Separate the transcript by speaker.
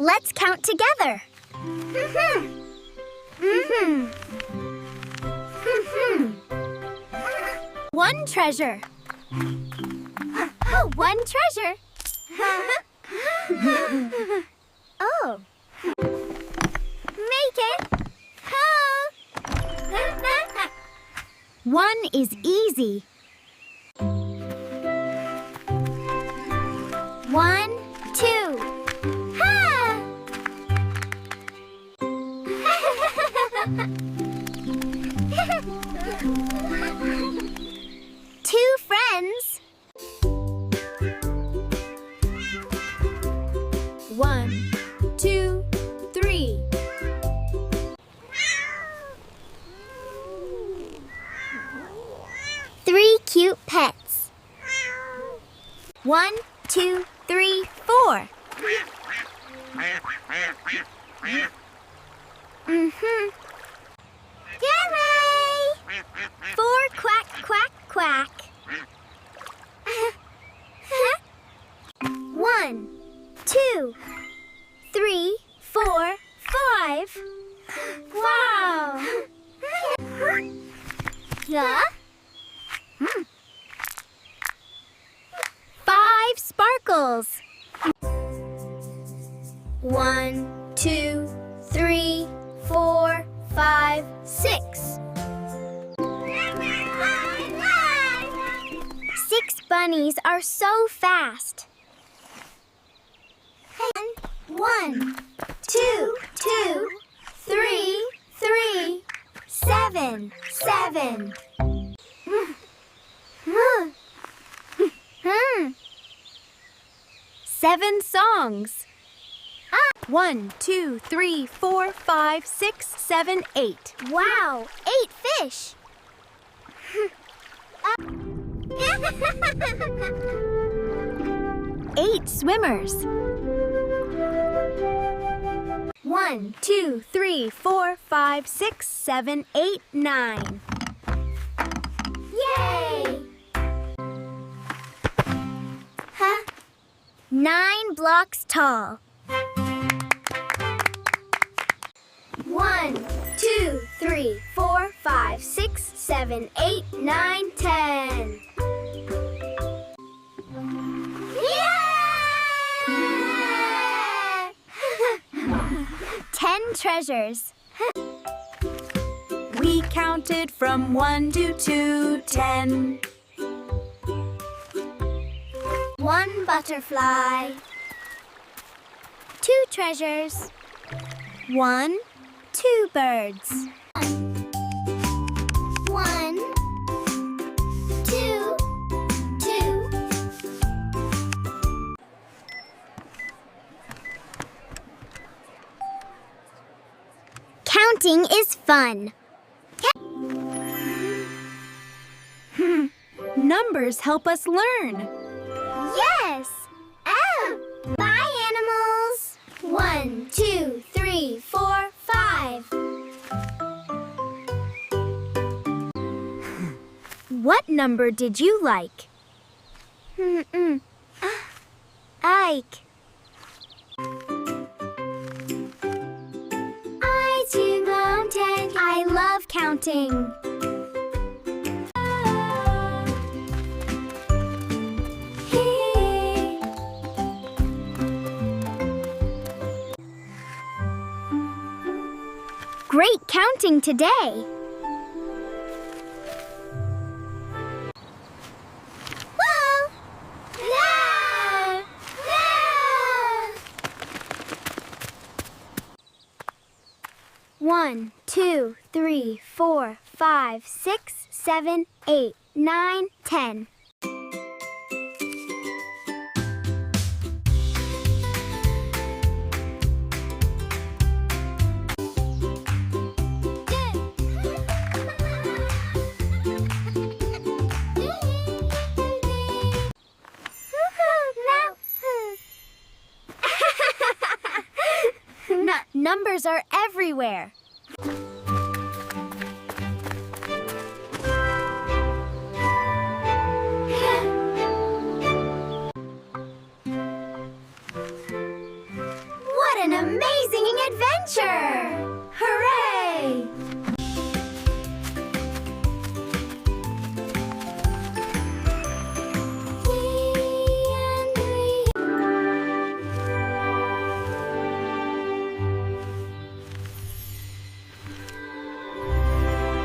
Speaker 1: Let's count together. One treasure. One treasure. Oh. Make it. One is easy. 1, 2. Ha! 2 friends. 1, 2, 3. 3 cute pets. 1, 2, 3, 4. Yay! 4 quack, quack, quack. 1, 2, 3, 4, 5. Wow! Yeah? 5 sparkles. 1, 2, 3, 4, 5, 6. 6 bunnies are so fast. 1, 2, 2, 3, 3, 7, 7. 7 songs. 1, 2, 3, 4, 5, 6, 7, 8. Wow, 8 fish. 8 swimmers. 1, 2, 3, 4, 5, 6, 7, 8, 9. Yay! 9 blocks tall. 1, 2, 3, 4, 5, 6, 7, 8, 9, 10. Yeah! 10 treasures.
Speaker 2: We counted from 1 to 10.
Speaker 1: 1 butterfly. 2 treasures. 1, 2 birds. 1, 2, 2. Counting is fun.
Speaker 2: Numbers help us learn.
Speaker 1: Yes! Oh! Bye, animals! 1, 2, 3, 4, 5. What number did you like? Ike. I do mountain. I love counting. Great counting today. Whoa! No! No! 1, 2, 3, 4, 5, 6, 7, 8, 9, 10. Numbers are everywhere. What an amazing adventure!